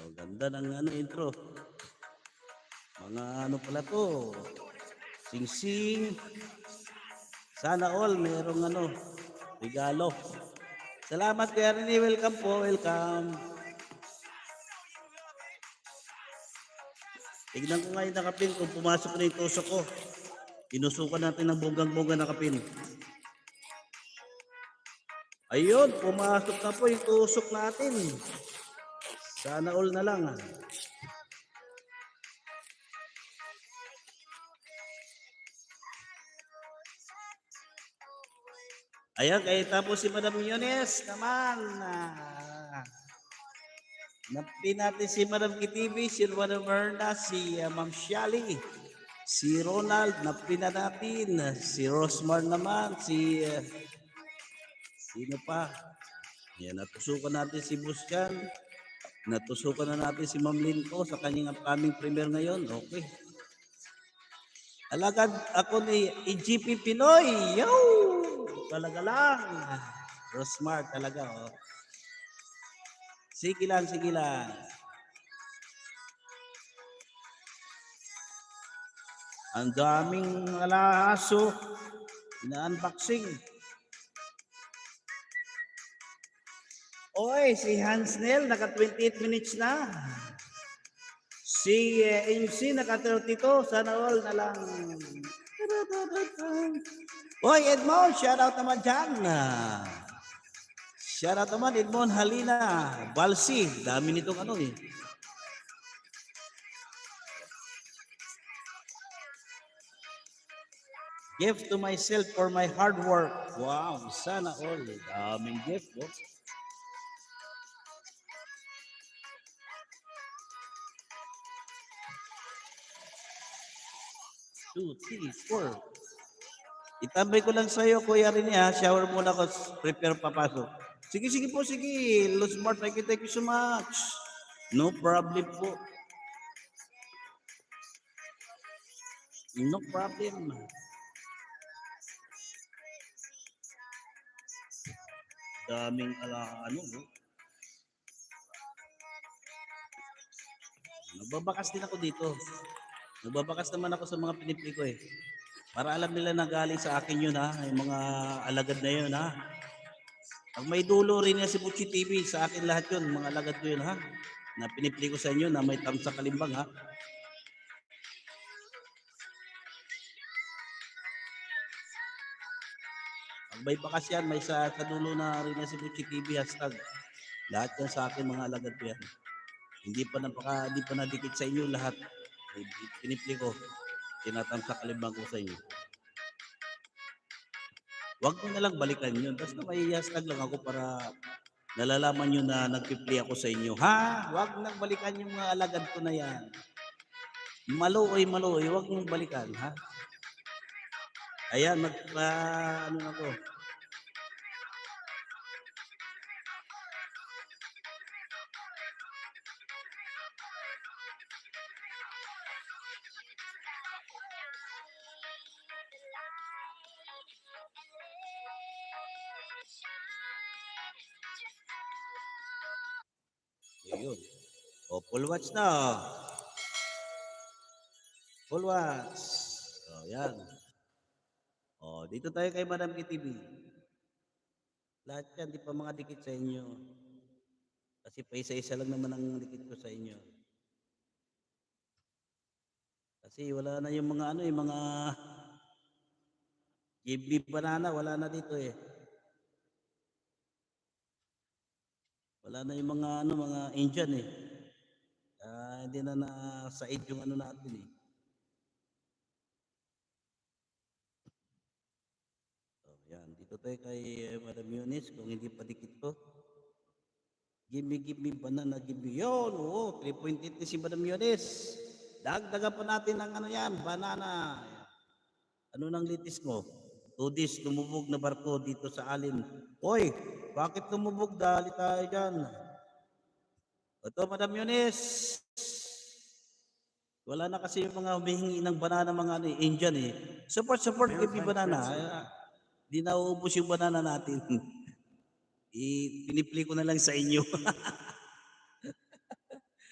Oh, ganda ng intro. Mga ano pala to? Sing-sing. Sana all merong regalo. Salamat Kuya Rene. Welcome po. Welcome. Tignan ko ngayon na kapin kung pumasok na yung tusok ko. Inusukan natin ng bonggang-bongga na kapin. Ayun, pumasok na po yung tusok natin. Sana all na lang. Ayan, kaya tapos si Madam Yunes naman. Napin natin si Madam Kitibi, si Madam Merna, si Ma'am Shali, si Ronald, napin na natin. Si Rosmar naman, sino pa? Yan, natusukan natin si Buscan. Natusukan na natin si Ma'am Linko sa kanyang upcoming premiere ngayon. Okay. Alagad ako ni EGP Pinoy. Yo! Talaga lang. Rosmar talaga. Oh. Sige lang, sige lang. Ang daming alaso. Ina-unboxing. Oy, si Hansnell, naka 28 minutes na. Si MC, naka 32. Sana all na lang. Oy, Edmond, shout out naman dyan. Shout out naman, Edmond Halina. Balsi, dami nitong eh. Gift to myself for my hard work. Wow, sana all. Daming gift. Oh. 2, 3, 4. Itambay ko lang sa'yo, Kuya Rene, ha. Shower muna ako, prepare papasok. Sige, sige po, sige. Losmart, thank you so much. No problem po. No problem. Daming Nagbabakas din ako dito. Nagbabakas naman ako sa mga pinipili ko eh. Para alam nila na galing sa akin yun ha. Yung mga alagad na yun ha. Pag may dulo rin yan si Butchi TV, sa akin lahat yun. Mga alagad ko yun ha. Na pinipili ko sa inyo na may tamsa kalimbang ha. Pag may bakas yan, may sa dulo na rin yan si Butchi TV hashtag. Lahat yan sa akin mga alagad ko yan. Hindi pa nadikit sa inyo lahat. Pinipili ko. Tinatamsa kalimbang ko sa inyo. Huwag mo na lang balikan yun. Basta may hashtag lang ako para nalalaman nyo na nagpipli ako sa inyo. Ha? Huwag nang balikan yung mga alagad ko na yan. Maluoy. Huwag mong balikan. Ha? Ayan, ano ako. Ayun. O, full watch na. Full watch. O, yan. O, dito tayo kay Madam KTV. Lahat yan, di pa mga dikit sa inyo. Kasi pa isa-isa lang naman ang dikit ko sa inyo. Kasi wala na yung mga yung mga GB banana, wala na dito eh. Wala na yung mga mga Indian eh. Hindi na na-said yung natin eh. So, yan. Dito tayo kay Madam Eunice. Kung hindi pa dikit to. Give me banana, give me. Yun, oo. 3.8 si Madam Eunice. Dagdagan pa natin ng yan, banana. Ano nang litis mo? 2 days, lumubog na barko dito sa alin. Hoy, bakit lumubog? Dali tayo dyan. Ito, Madam Eunice. Wala na kasi yung mga humihingi ng banana mga Indian eh. Support, give me banana. Di nauubos yung banana natin. Pinipili ko na lang sa inyo.